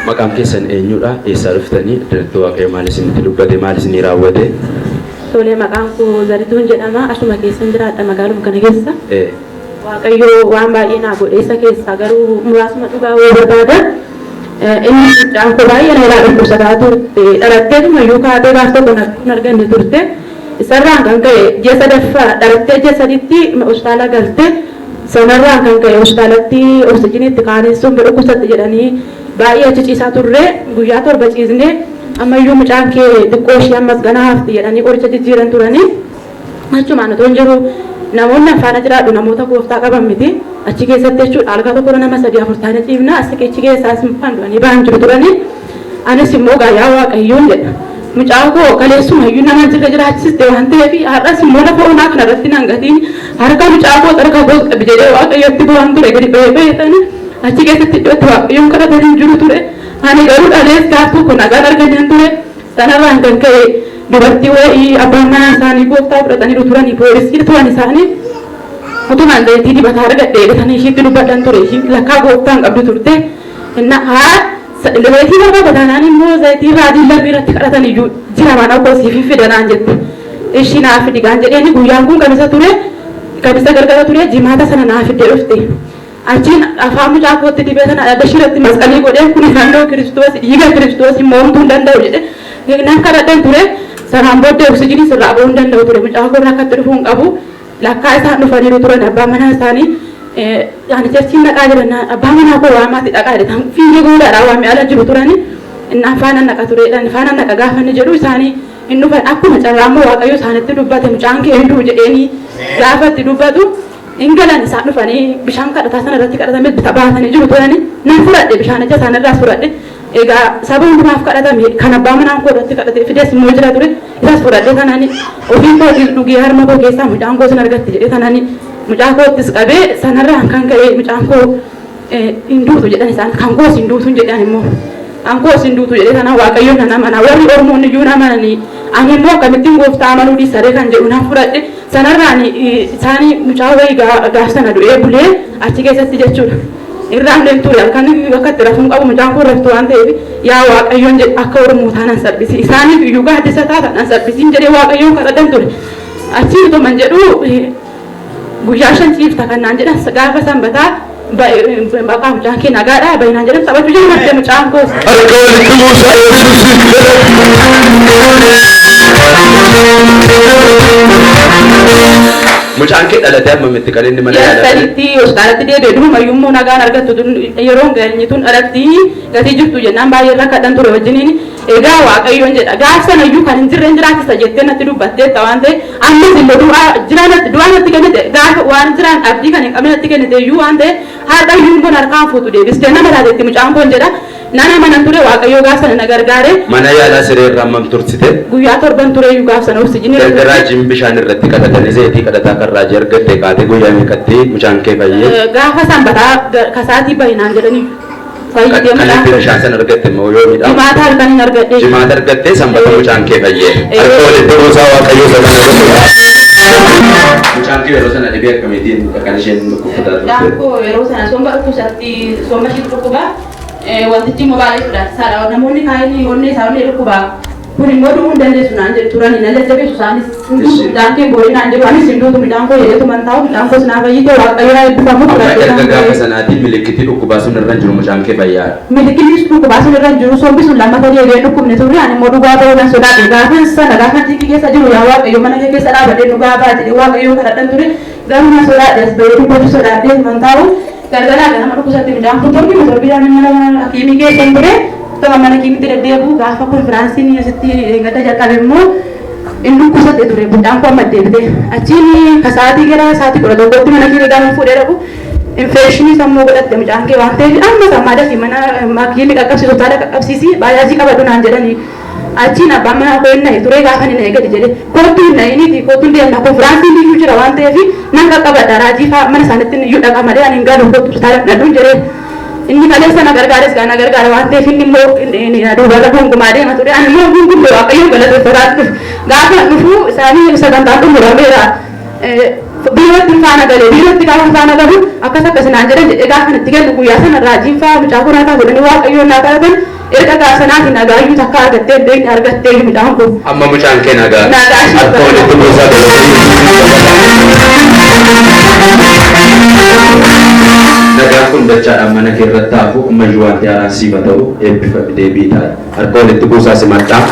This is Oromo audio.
Maqaan keessan eenyudha? Eessaa dhuftanii? Dirtuu Waaqayyo maal isinitti dubbate? Maal isinii raawwate? Tole, maqaan koo Zarituun jedhama. Asuma keessan jiraadha magaaluma kana keessa. Waaqayyo waan baay'ee naa godhe isa keessaa garuu muraasuma dhugaa wayii barbaada. Inni mucaan koo baay'ee na ilaa dhukkubsataa turte. Dhalatteetuma iyyuu kaatee gaaf tokko hin arganne turte. Isarraan kan ka'e ji'a sadaffaa dhalattee ji'a saditti hospitaala galte. Sanarraan kan ka'e hospitaalatti oksijiniitti kaanessuun dhukkubsatte jedhanii baay'ee achi ciisaa turre. Guyyaa torba ciisne ammayyuu mucaan kee xiqqoo ishee ammas ganaa hafti jedhanii qoricha jijjiiran turanii. Achumaan otoo hin jiru namoonni afaana jiraadhu namoota gooftaa qaban miti. Achi keessatti jechuudha algaa tokko nama 3-4 taane ciifna asiqichi keessaas fandu'anii ba'an jiru turanii. Anis immoo yaa Waaqayyoon jedha. Mucaan koo kaleessumayyuu nama jirra jiraachisiste waan ta'eef har'as immoo lafa onaa kanarratti nan gatiin harka mucaa koo harka koo qabi jedhee Waaqayyotti bu'aan ture gadi ba'eetani. Achi keessatti iddootti Waaqayyoon kadhatanii jiru ture. Ani garuu dhalees gaaf tokko nagaan arganneen ture. Sanarraan kan ka'e dubartii wayii abbaan manaa isaanii gooftaa fudhatanii turanii poolisii turan isaanii utumaan zayitii dibataa argadhe eegatanii ishiitti dubbadhan ture. Ishiin lakkaa gooftaan qabdu turte. Zayitii barbaada taanaan immoo zayitii raadii lambii irratti kadhatan iyyuu jira mana kosiif fidanaan jette. Ishii naaf fidigaan jedheeni guyyaan kun kamisa ture. Kamisa gargara ture jimaata sana naaf fiddee dhufte. Achiin afaan mucaa kootti dibee sana adda shirratti masqalii godheen kun fannoo Kiristoos dhiiga Kiristoos moomtuu hin danda'u jedhe. Nan kadhadhan ture. Sanaan booddee oksijinii sirraa ba'uu hin danda'u ture. Mucaa koo rakkatti dhufuu hin qabu. Lakkaa isaan dhufaniiru turan abbaa manaa isaanii. Ani jechiin dhaqaa jiran abbaa manaa koo waamaatti dhaqaa jedhan fiigee guddaadhaa waamee ala jiru turani. Innaan faana naqa tureedhaan faana naqa gaafa inni jedhu isaanii hin dhufan akkuma carraammoo Waaqayyo isaanitti dubbate mucaan kee hinduu jedheeni gaafa itti dubbatu hin galan isaan dhufanii bishaan kadhataa sana irratti kadhatame bita baatanii jiru turani. Nan fudhadhe bishaanicha isaanirraas fudhadhe. Egaa saba hundumaaf kadhatame kan abbaa manaan koo irratti kadhate fidees immoo jira ture. Isas fudhadhe sanani ofiin koo dhugee harma koo keessaa mucaan koo sin argatti jedhe sanani. Mucaa koottis qabee sanarraan kan ka'e mucaan koo hinduutu jedhan isaan kan koos hinduutu jedhan immoo kan koos hinduutu jedhe sana Waaqayyoon nan amana warri Oromoon iyyuu amananii ani immoo akkamittiin gooftaa amanuu dhiisaree kan jedhu nan fudhadhe sanarraan isaanii mucaa wayii gaaf sana du'ee bulee achi keessatti jechuudha. Irraan deemtuudha kan bakka itti rafuun qabu mucaan koo raftu waan ta'eef yaa Waaqayyoon jedhe akka Oromoo taanan sabbisi isaaniif iyyuu gaaddisa taatan sabbisiin jedhee Waaqayyoon kadhatan ture. Achi utuman jedhu guyyaa 5 ciifta kannaan jedhan gaafa sanbataa maqaa mucaan kee nagaadhaa baay'inaan jedhan taphachuu jaalladhe mucaan koos. Mucaan kee dhalatee ammamitti kan inni mana yaalaa? Sadiitti hospitaalatti deebi'ee dhumayyummoo nagaan argattu yeroo geenye tun dhalatti gatii jirtu jennaan baay'ee rakkadhan ture wajjiniin. Egaa Waaqayyoon jedha gaaf sanayyuu kan hin jirre jiraachisa jettee natti dubbatteetta waan ta'e ammas illee du'aa natti kennite gaafa waan jiraan abdii kan hin qabne natti kennite iyyuu waan ta'e haadhayyuun kun harkaan fuutu deebistee nama laatetti mucaan kun jedha nana mana ture Waaqayyoo gaaf sana na gargaare. Mana yaalaa siree irraa hammam tursite? Guyyaa 7 ture iyyuu gaaf sana oksijinii. Gargaraajin bishaan irratti kadhatanii zayitii kadhataa karraajii argatte kaatee guyyaa meeqatti mucaan kee fayyee? Gaafa sanbataa kasaatii baay'inaan jedhanii. Kan bishaan sana argatte immoo yoo midhaan. Jimaata halkan hin argadhe. Jimaata argatte sanbata mucaan kee fayyee. Harka walitti buusaa Waaqayyoo sana mucaan kee yeroo sana dhibee akkamiitiin kan isheen dhukkubataa turte? Mucaan koo yeroo sana somba dhukkubsatti somba ishee dhukkubaa wantichi immoo baay'ee sodaachisaadha. Namoonni kaayanii onnee isaa onnee dhukkubaa kun immoo du'uu hin dandeessu naan jedhu turanii na jajjabeessu isaanis daandii boo'ee naan jedhu anis hinduutu midhaan koo jedhetu man taa'u midhaan koo sinaa fayyite Waaqayyoo eebbifamu fudhadhe. Erga gaafa sanaatiin milikitii dhukkubaa sun irra jiru mucaan kee fayyaa. Milikitii dhukkubaa sun irra jiru sombi sun lammata deebi'ee dhukkubne turre ani immoo dhugaa ta'uu nan sodaadhe gaafa sana gaafa jikki keessa jiru yaa Waaqayyo mana kee keessa dhaabadhee dhugaa baate Waaqayyoo kadhadhan ture gamma sodaadhes bareedu gochu sodaadhes man ta'u gargaraa gara mana kusatti midhaan kutorbi motorbidhaan mana hakiimii keessan ture toma mana hakiimitti deddeebi'u gaafa konfiraansiin asitti gada jalqabe immoo inni kusatti ture midhaan koo amma deebite achiin kasaatii gara sa'aatii 11tti mana hakiimii gaafa fuudhee dhabu infekshinii sammuu godhatte midhaan kee waan ta'eef amma sammaadhaaf mana hakiimii qaqqabsiisu taala qaqqabsiisi baay'aasii qabadhu naan jedhanii achiin abbaan mana koo inni ture gaafa inni eegale jedhe kootuun na'iniiti kootuun deemna konfiraansiin iyyuu jira waan ta'eef nan qaqqabadha raajii fa'aa mana isaanitti iyyuu dhaqa malee ani hin galu kootu taala nadhuun jedhe inni malee sana gargaares gaana gargaara waan ta'eef inni immoo duubarra gonkumaa deema ture ani immoo gunguddoo waaqayyoon galateeffataatti gaafa dhufuu isaanii sagantaan xumurameera biirootti faana galee biirootti gaafa faana galu akkas akkasinaan jedhan jedhe gaafa itti galu guyyaa sana raajiin fa'aa mucaa kunaa fa'aa godhanii waaqayyoon naa kadhatan erga gaasanaatiin nagaayyuu takka argattee beekni argattee midhaan kun amma mucaan kee nagaa akka walitti buusaa nagaan kun dachaadhaan mana kee irratti haafu ammayyuu wanti haaraan siifa ta'u eebbifame deebii ta'a harka walitti buusaa simadhaa